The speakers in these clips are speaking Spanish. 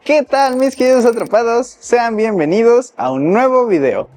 ¿Qué tal, mis queridos atrapados? Sean bienvenidos a un nuevo video.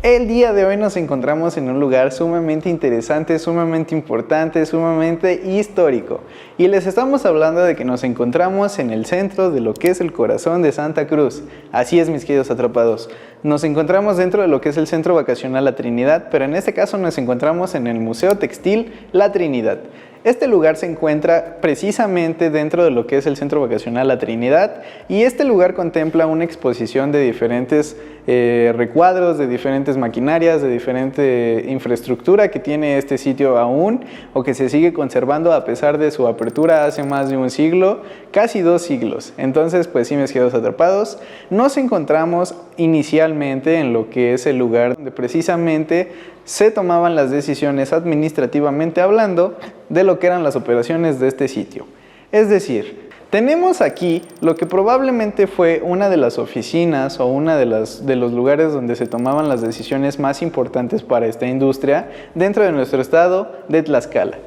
El día de hoy nos encontramos en un lugar sumamente interesante, sumamente importante, sumamente histórico. Y les estamos hablando de que nos encontramos en el centro de lo que es el corazón de Santa Cruz. Así es, mis queridos atrapados. Nos encontramos dentro de lo que es el Centro Vacacional La Trinidad, pero en este caso nos encontramos en el Museo Textil La Trinidad. Este lugar se encuentra precisamente dentro de lo que es el Centro Vacacional La Trinidad y este lugar contempla una exposición de diferentes recuadros, de diferentes maquinarias, de diferente infraestructura que tiene este sitio aún o que se sigue conservando a pesar de su apertura hace más de un siglo, casi 2 siglos. Entonces, pues sí, mis queridos atrapados, nos encontramos inicialmente en lo que es el lugar donde precisamente se tomaban las decisiones administrativamente hablando de lo que eran las operaciones de este sitio. Es decir, tenemos aquí lo que probablemente fue una de las oficinas o una de los lugares donde se tomaban las decisiones más importantes para esta industria dentro de nuestro estado de Tlaxcala.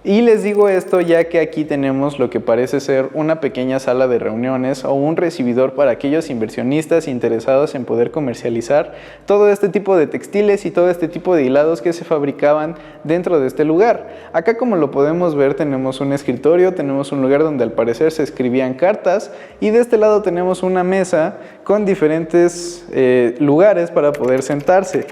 Y les digo esto ya que aquí tenemos lo que parece ser una pequeña sala de reuniones o un recibidor para aquellos inversionistas interesados en poder comercializar todo este tipo de textiles y todo este tipo de hilados que se fabricaban dentro de este lugar. Acá, como lo podemos ver, tenemos un escritorio, tenemos un lugar donde al parecer se escribían cartas y de este lado tenemos una mesa con diferentes lugares para poder sentarse.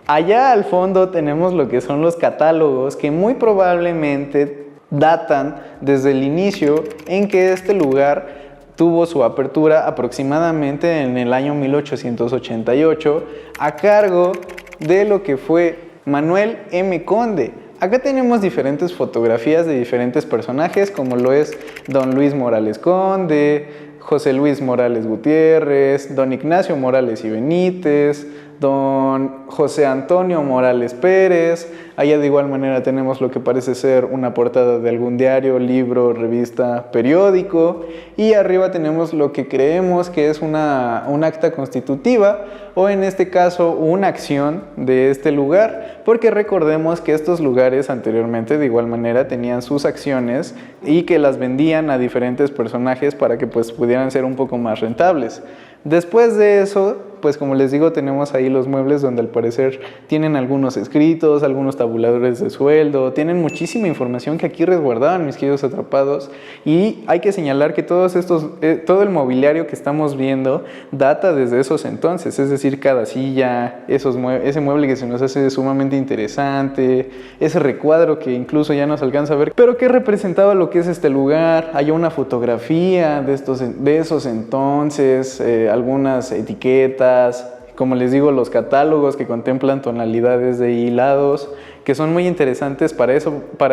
Allá al fondo tenemos lo que son los catálogos que muy probablemente datan desde el inicio en que este lugar tuvo su apertura aproximadamente en el año 1888 a cargo de lo que fue Manuel M. Conde. Acá tenemos diferentes fotografías de diferentes personajes como lo es Don Luis Morales Conde, José Luis Morales Gutiérrez, Don Ignacio Morales y Benítez, Don José Antonio Morales Pérez. Allá de igual manera tenemos lo que parece ser una portada de algún diario, libro, revista, periódico. Y arriba tenemos lo que creemos que es un acta constitutiva o en este caso una acción de este lugar, porque recordemos que estos lugares anteriormente de igual manera tenían sus acciones y que las vendían a diferentes personajes para que pues pudieran ser un poco más rentables. Después de eso, pues como les digo, tenemos ahí los muebles donde al parecer tienen algunos escritos, algunos tabuladores de sueldo, tienen muchísima información que aquí resguardaban, mis queridos atrapados, y hay que señalar que todo el mobiliario que estamos viendo data desde esos entonces, es decir, cada silla, ese mueble que se nos hace sumamente interesante, ese recuadro que incluso ya nos alcanza a ver, pero que representaba lo que es este lugar. Hay una fotografía de esos entonces, algunas etiquetas, como les digo, los catálogos que contemplan tonalidades de hilados que son muy interesantes para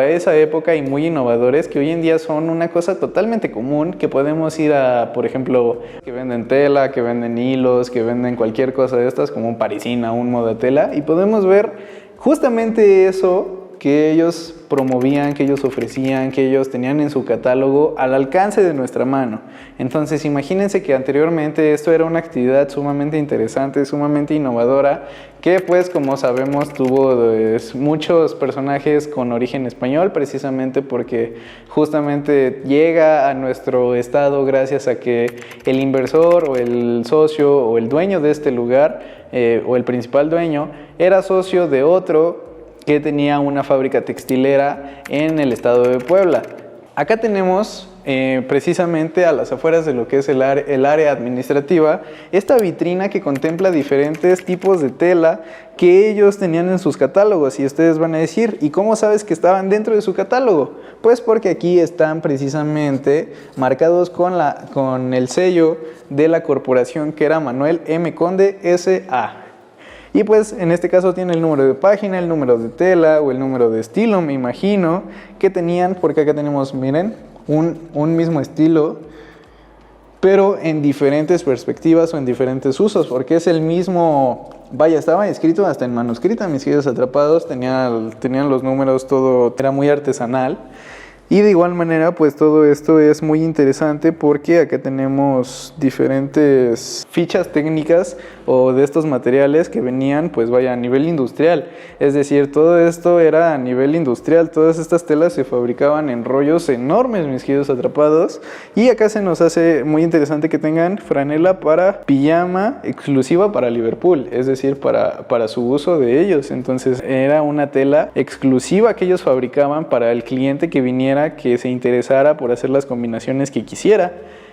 esa época y muy innovadores, que hoy en día son una cosa totalmente común, que podemos ir a, por ejemplo, que venden tela, que venden hilos, que venden cualquier cosa de estas, como un parisina, un modatela, y podemos ver justamente eso que ellos promovían, que ellos ofrecían, que ellos tenían en su catálogo al alcance de nuestra mano. Entonces imagínense que anteriormente esto era una actividad sumamente interesante, sumamente innovadora, que pues como sabemos tuvo muchos personajes con origen español, precisamente porque justamente llega a nuestro estado gracias a que el inversor o el socio o el dueño de este lugar o el principal dueño era socio de otro que tenía una fábrica textilera en el estado de Puebla. Acá tenemos precisamente a las afueras de lo que es el área administrativa, esta vitrina que contempla diferentes tipos de tela que ellos tenían en sus catálogos. Y ustedes van a decir, ¿y cómo sabes que estaban dentro de su catálogo? Pues porque aquí están precisamente marcados con el sello de la corporación que era Manuel M. Conde S.A. Y pues en este caso tiene el número de página, el número de tela o el número de estilo, me imagino, que tenían, porque acá tenemos, miren, un mismo estilo, pero en diferentes perspectivas o en diferentes usos, porque es el mismo, vaya, estaba escrito hasta en manuscrita, mis queridos atrapados, tenían los números, todo era muy artesanal. Y de igual manera, pues todo esto es muy interesante porque acá tenemos diferentes fichas técnicas o de estos materiales que venían, pues vaya, a nivel industrial. Es decir, todo esto era a nivel industrial, todas estas telas se fabricaban en rollos enormes, mis queridos atrapados. Y acá se nos hace muy interesante que tengan franela para pijama exclusiva para Liverpool, es decir, para su uso de ellos. Entonces era una tela exclusiva que ellos fabricaban para el cliente que viniera, que se interesara por hacer las combinaciones que quisiera.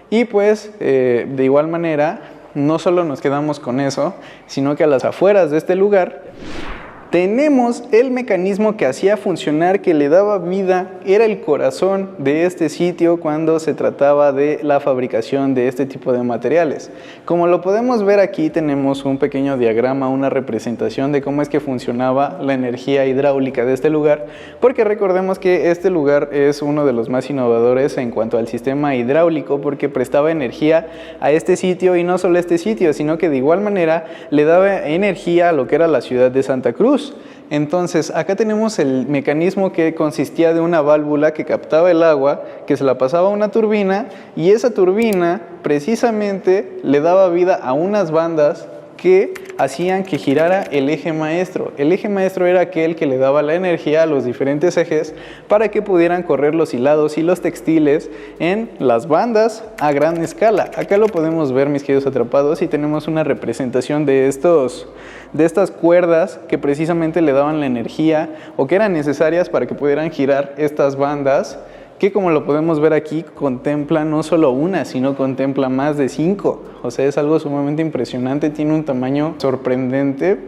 Y pues de igual manera no solo nos quedamos con eso, sino que a las afueras de este lugar tenemos el mecanismo que hacía funcionar, que le daba vida, era el corazón de este sitio cuando se trataba de la fabricación de este tipo de materiales. Como lo podemos ver aquí, tenemos un pequeño diagrama, una representación de cómo es que funcionaba la energía hidráulica de este lugar, porque recordemos que este lugar es uno de los más innovadores en cuanto al sistema hidráulico, porque prestaba energía a este sitio, y no solo a este sitio, sino que de igual manera le daba energía a lo que era la ciudad de Santa Cruz. Entonces, acá tenemos el mecanismo que consistía de una válvula que captaba el agua, que se la pasaba a una turbina, y esa turbina precisamente le daba vida a unas bandas que hacían que girara el eje maestro. El eje maestro era aquel que le daba la energía a los diferentes ejes para que pudieran correr los hilados y los textiles en las bandas a gran escala. Acá lo podemos ver, mis queridos atrapados, y tenemos una representación de estas cuerdas que precisamente le daban la energía o que eran necesarias para que pudieran girar estas bandas, que como lo podemos ver aquí, contempla no solo una, sino contempla más de 5. O sea, es algo sumamente impresionante, tiene un tamaño sorprendente.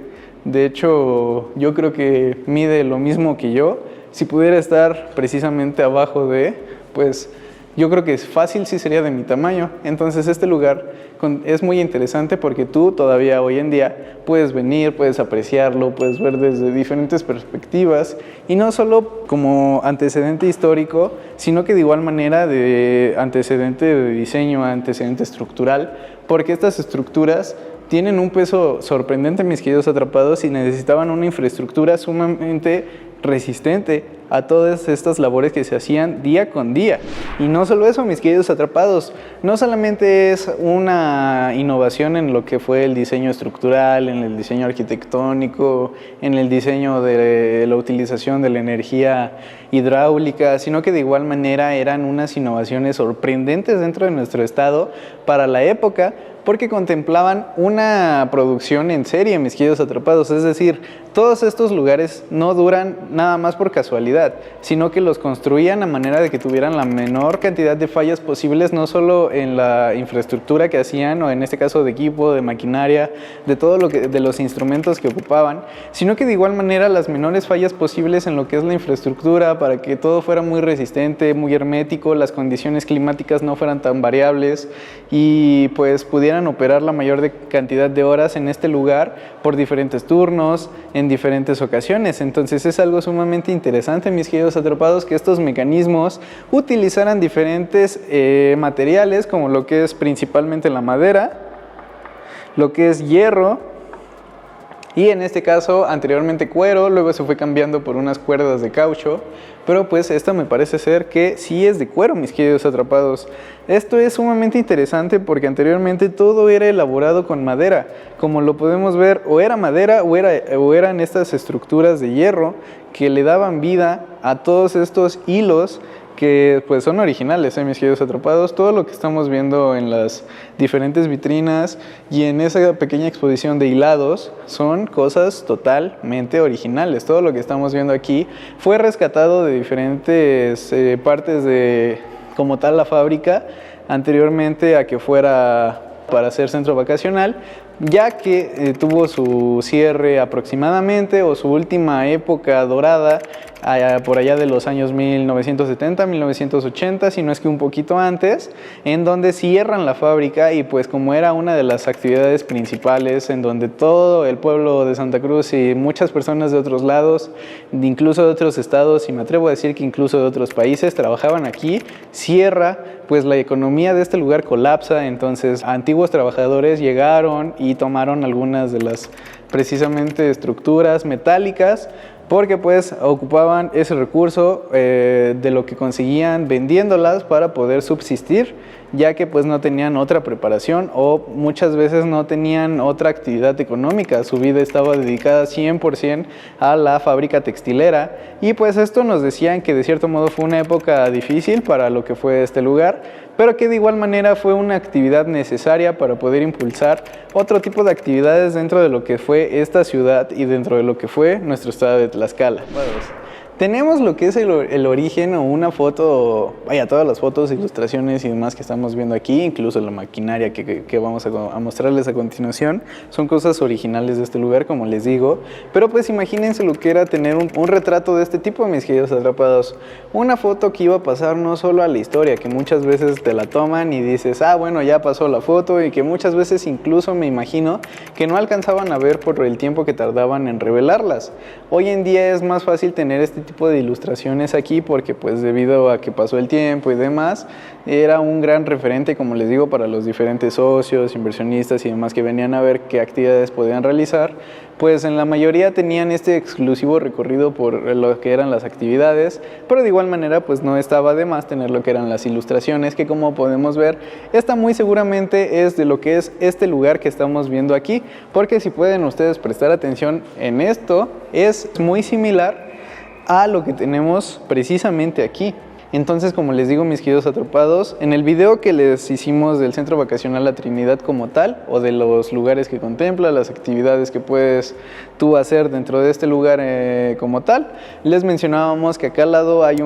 De hecho, yo creo que mide lo mismo que yo. Si pudiera estar precisamente abajo de, pues yo creo que es fácil, sí sería de mi tamaño. Entonces este lugar es muy interesante porque tú todavía hoy en día puedes venir, puedes apreciarlo, puedes ver desde diferentes perspectivas, y no solo como antecedente histórico, sino que de igual manera de antecedente de diseño, antecedente estructural, porque estas estructuras tienen un peso sorprendente, mis queridos atrapados, y necesitaban una infraestructura sumamente resistente a todas estas labores que se hacían día con día. Y no solo eso, mis queridos atrapados, no solamente es una innovación en lo que fue el diseño estructural, en el diseño arquitectónico, en el diseño de la utilización de la energía hidráulica, sino que de igual manera eran unas innovaciones sorprendentes dentro de nuestro estado para la época, porque contemplaban una producción en serie, mis queridos atrapados. Es decir, todos estos lugares no duran nada más por casualidad, sino que los construían a manera de que tuvieran la menor cantidad de fallas posibles, no solo en la infraestructura que hacían, o en este caso de equipo, de maquinaria, de todo de los instrumentos que ocupaban, sino que de igual manera las menores fallas posibles en lo que es la infraestructura, para que todo fuera muy resistente, muy hermético, las condiciones climáticas no fueran tan variables, y pues pudieran operar la mayor cantidad de horas en este lugar por diferentes turnos, en diferentes ocasiones. Entonces es algo sumamente interesante, mis queridos atrapados, que estos mecanismos utilizaran diferentes materiales, como lo que es principalmente la madera, lo que es hierro, y en este caso anteriormente cuero, luego se fue cambiando por unas cuerdas de caucho, pero pues esta me parece ser que sí es de cuero, mis queridos atrapados. Esto es sumamente interesante porque anteriormente todo era elaborado con madera, como lo podemos ver, o era madera o eran estas estructuras de hierro que le daban vida a todos estos hilos que pues son originales, mis queridos atrapados. Todo lo que estamos viendo en las diferentes vitrinas y en esa pequeña exposición de hilados son cosas totalmente originales. Todo lo que estamos viendo aquí fue rescatado de diferentes partes de, como tal, la fábrica, anteriormente a que fuera para ser centro vacacional, ya que tuvo su cierre aproximadamente, o su última época dorada, por allá de los años 1970, 1980, si no es que un poquito antes, en donde cierran la fábrica, y pues como era una de las actividades principales en donde todo el pueblo de Santa Cruz y muchas personas de otros lados, incluso de otros estados, y me atrevo a decir que incluso de otros países, trabajaban aquí, cierra, pues la economía de este lugar colapsa. Entonces antiguos trabajadores llegaron y tomaron algunas de las precisamente estructuras metálicas, porque pues ocupaban ese recurso de lo que conseguían vendiéndolas para poder subsistir, ya que pues no tenían otra preparación o muchas veces no tenían otra actividad económica. Su vida estaba dedicada 100% a la fábrica textilera, y pues esto nos decían que de cierto modo fue una época difícil para lo que fue este lugar, pero que de igual manera fue una actividad necesaria para poder impulsar otro tipo de actividades dentro de lo que fue esta ciudad y dentro de lo que fue nuestro estado de Tlaxcala. Tenemos lo que es el origen o una foto, vaya, todas las fotos, ilustraciones y demás que estamos viendo aquí, incluso la maquinaria que vamos a mostrarles a continuación, son cosas originales de este lugar, como les digo. Pero pues imagínense lo que era tener un retrato de este tipo, mis queridos atrapados. Una foto que iba a pasar no solo a la historia, que muchas veces te la toman y dices, ah, bueno, ya pasó la foto, y que muchas veces incluso me imagino que no alcanzaban a ver por el tiempo que tardaban en revelarlas. Hoy en día es más fácil tener este tipo de ilustraciones aquí porque pues debido a que pasó el tiempo y demás, era un gran referente, como les digo, para los diferentes socios, inversionistas y demás que venían a ver qué actividades podían realizar. Pues en la mayoría tenían este exclusivo recorrido por lo que eran las actividades, pero de igual manera pues no estaba de más tener lo que eran las ilustraciones, que como podemos ver, esta muy seguramente es de lo que es este lugar que estamos viendo aquí, porque si pueden ustedes prestar atención en esto, es muy similar a lo que tenemos precisamente aquí. Entonces, como les digo, mis queridos atrapados, en el video que les hicimos del Centro Vacacional La Trinidad como tal, o de los lugares que contempla, las actividades que puedes tú hacer dentro de este lugar como tal, les mencionábamos que acá al lado hay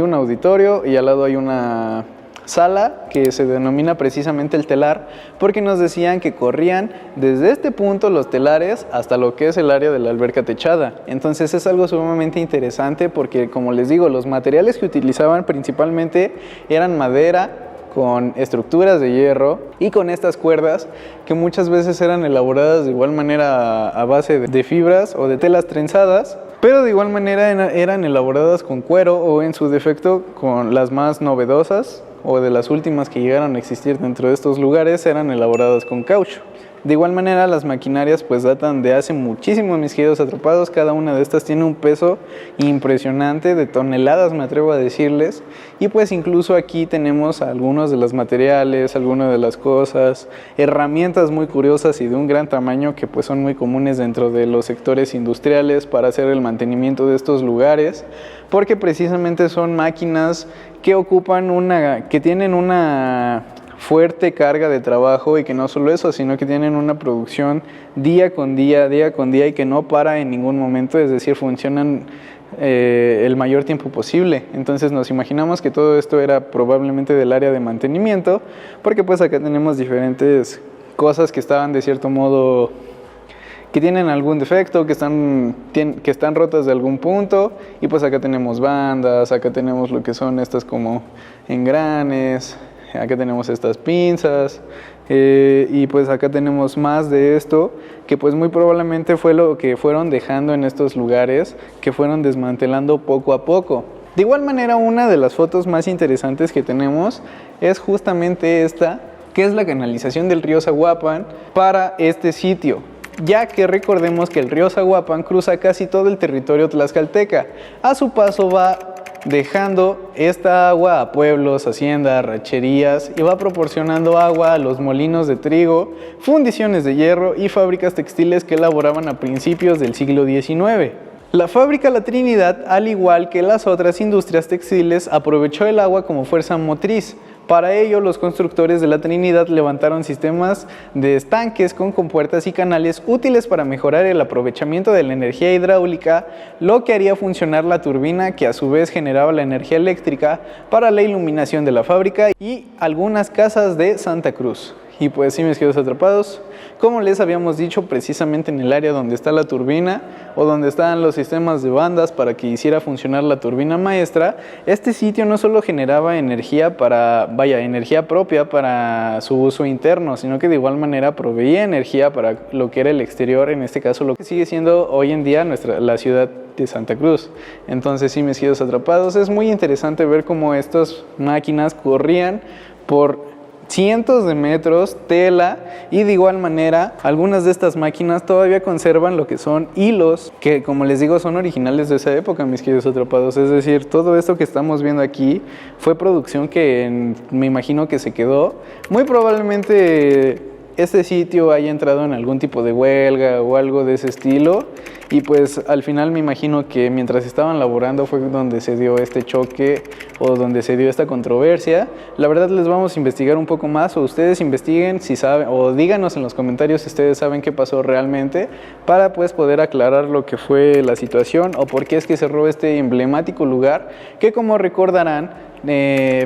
un auditorio y al lado hay una sala que se denomina precisamente el telar, porque nos decían que corrían desde este punto los telares hasta lo que es el área de la alberca techada. Entonces es algo sumamente interesante porque, como les digo, los materiales que utilizaban principalmente eran madera con estructuras de hierro y con estas cuerdas que muchas veces eran elaboradas de igual manera a base de fibras o de telas trenzadas, pero de igual manera eran elaboradas con cuero o en su defecto con las más novedosas o de las últimas que llegaron a existir dentro de estos lugares eran elaboradas con caucho. De igual manera las maquinarias pues datan de hace muchísimo, mis queridos atrapados. Cada una de estas tiene un peso impresionante de toneladas, me atrevo a decirles, y pues incluso aquí tenemos algunos de los materiales, algunas de las cosas, herramientas muy curiosas y de un gran tamaño que pues son muy comunes dentro de los sectores industriales para hacer el mantenimiento de estos lugares, porque precisamente son máquinas que que tienen una fuerte carga de trabajo, y que no solo eso, sino que tienen una producción día con día y que no para en ningún momento, es decir, funcionan el mayor tiempo posible. Entonces nos imaginamos que todo esto era probablemente del área de mantenimiento, porque pues acá tenemos diferentes cosas que estaban de cierto modo que tienen algún defecto, que están rotas de algún punto, y pues acá tenemos bandas, acá tenemos lo que son estas como engranes, acá tenemos estas pinzas, y pues acá tenemos más de esto que pues muy probablemente fue lo que fueron dejando en estos lugares, que fueron desmantelando poco a poco. De igual manera, una de las fotos más interesantes que tenemos es justamente esta, que es la canalización del río Zaguapan para este sitio, ya que recordemos que el río Zaguapan cruza casi todo el territorio tlaxcalteca. A su paso va dejando esta agua a pueblos, haciendas, rancherías, y va proporcionando agua a los molinos de trigo, fundiciones de hierro y fábricas textiles que elaboraban a principios del siglo XIX. La fábrica La Trinidad, al igual que las otras industrias textiles, aprovechó el agua como fuerza motriz. Para ello, los constructores de La Trinidad levantaron sistemas de estanques con compuertas y canales útiles para mejorar el aprovechamiento de la energía hidráulica, lo que haría funcionar la turbina, que a su vez generaba la energía eléctrica para la iluminación de la fábrica y algunas casas de Santa Cruz. Y pues sí, mis queridos atrapados, como les habíamos dicho, precisamente en el área donde está la turbina o donde están los sistemas de bandas para que hiciera funcionar la turbina maestra, este sitio no solo generaba energía energía propia para su uso interno, sino que de igual manera proveía energía para lo que era el exterior, en este caso lo que sigue siendo hoy en día la ciudad de Santa Cruz. Entonces sí, mis queridos atrapados, es muy interesante ver cómo estas máquinas corrían por cientos de metros, tela, y de igual manera algunas de estas máquinas todavía conservan lo que son hilos que, como les digo, son originales de esa época, mis queridos atrapados. Es decir, todo esto que estamos viendo aquí fue producción que me imagino que se quedó. Muy probablemente este sitio haya entrado en algún tipo de huelga o algo de ese estilo, y pues al final me imagino que mientras estaban laborando fue donde se dio este choque o donde se dio esta controversia. La verdad les vamos a investigar un poco más, o ustedes investiguen si saben, o díganos en los comentarios si ustedes saben qué pasó realmente, para pues poder aclarar lo que fue la situación o por qué es que cerró este emblemático lugar que, como recordarán,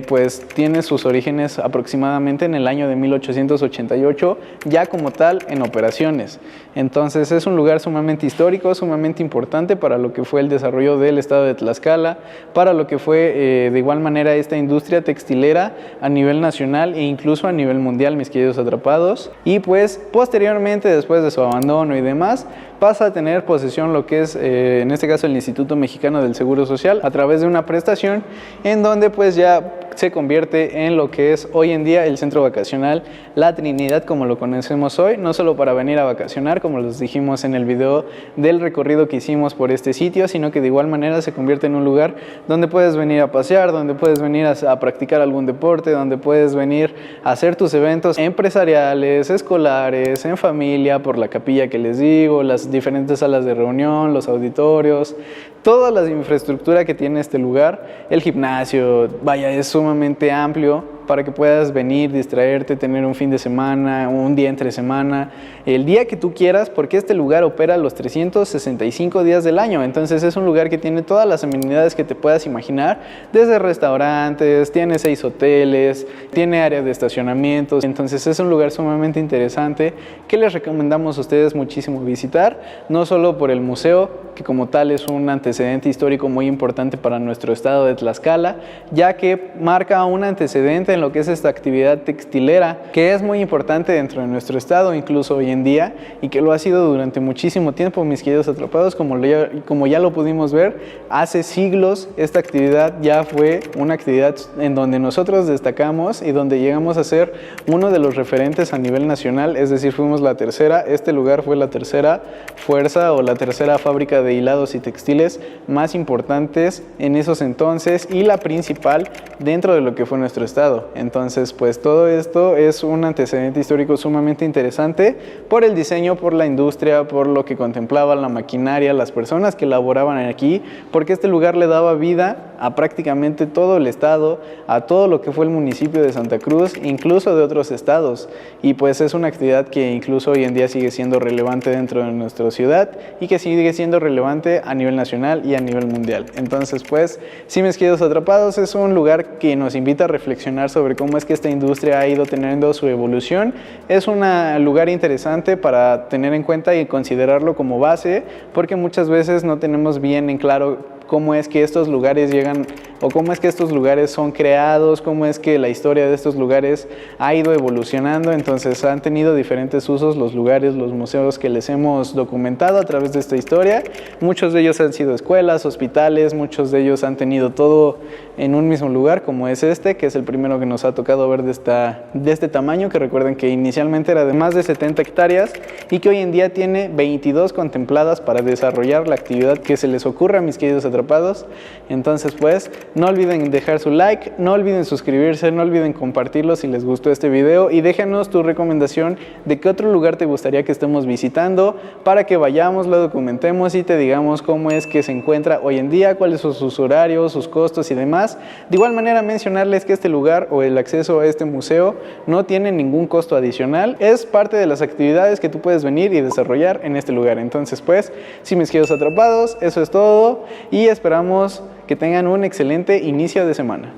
pues tiene sus orígenes aproximadamente en el año de 1888, ya como tal en operaciones. Entonces es un lugar sumamente histórico, sumamente importante para lo que fue el desarrollo del estado de Tlaxcala, para lo que fue de igual manera esta industria textilera a nivel nacional e incluso a nivel mundial, mis queridos atrapados. Y pues posteriormente, después de su abandono y demás, pasa a tener posesión lo que es en este caso el Instituto Mexicano del Seguro Social, a través de una prestación en donde pues ya se convierte en lo que es hoy en día el centro vacacional La Trinidad, como lo conocemos hoy, no solo para venir a vacacionar, como les dijimos en el video del recorrido que hicimos por este sitio, sino que de igual manera se convierte en un lugar donde puedes venir a pasear, donde puedes venir a practicar algún deporte, donde puedes venir a hacer tus eventos empresariales, escolares, en familia, por la capilla que les digo, las diferentes salas de reunión, los auditorios, toda la infraestructura que tiene este lugar, el gimnasio, vaya, es sumamente amplio para que puedas venir, distraerte, tener un fin de semana, un día entre semana, el día que tú quieras, porque este lugar opera los 365 días del año. Entonces es un lugar que tiene todas las amenidades que te puedas imaginar, desde restaurantes, tiene 6 hoteles, tiene área de estacionamientos. Entonces es un lugar sumamente interesante que les recomendamos a ustedes muchísimo visitar, no solo por el museo, que como tal es un antecedente histórico muy importante para nuestro estado de Tlaxcala, ya que marca un antecedente en lo que es esta actividad textilera, que es muy importante dentro de nuestro estado, incluso hoy en día, y que lo ha sido durante muchísimo tiempo, mis queridos atrapados. Como ya lo pudimos ver, hace siglos esta actividad ya fue una actividad en donde nosotros destacamos y donde llegamos a ser uno de los referentes a nivel nacional, es decir, fuimos la tercera, este lugar fue la tercera fuerza o la tercera fábrica de hilados y textiles más importantes en esos entonces, y la principal dentro de lo que fue nuestro estado. Entonces pues todo esto es un antecedente histórico sumamente interesante por el diseño, por la industria, por lo que contemplaba la maquinaria, las personas que laboraban aquí, porque este lugar le daba vida a prácticamente todo el estado, a todo lo que fue el municipio de Santa Cruz, incluso de otros estados, y pues es una actividad que incluso hoy en día sigue siendo relevante dentro de nuestra ciudad y que sigue siendo relevante a nivel nacional y a nivel mundial. Entonces pues, sí, mis queridos atrapados, es un lugar que nos invita a reflexionar sobre cómo es que esta industria ha ido teniendo su evolución. Es un lugar interesante para tener en cuenta y considerarlo como base, porque muchas veces no tenemos bien en claro cómo es que estos lugares llegan, o cómo es que estos lugares son creados, cómo es que la historia de estos lugares ha ido evolucionando. Entonces han tenido diferentes usos los lugares, los museos que les hemos documentado a través de esta historia. Muchos de ellos han sido escuelas, hospitales, muchos de ellos han tenido todo en un mismo lugar, como es este, que es el primero que nos ha tocado ver de este tamaño, que recuerden que inicialmente era de más de 70 hectáreas y que hoy en día tiene 22 contempladas para desarrollar la actividad que se les ocurra, mis queridos atrapados. Entonces pues, no olviden dejar su like, no olviden suscribirse, no olviden compartirlo si les gustó este video, y déjanos tu recomendación de qué otro lugar te gustaría que estemos visitando para que vayamos, lo documentemos y te digamos cómo es que se encuentra hoy en día, cuáles son sus horarios, sus costos y demás. De igual manera, mencionarles que este lugar o el acceso a este museo no tiene ningún costo adicional, es parte de las actividades que tú puedes venir y desarrollar en este lugar. Entonces pues, sí, mis queridos atrapados, eso es todo y esperamos que tengan un excelente inicio de semana.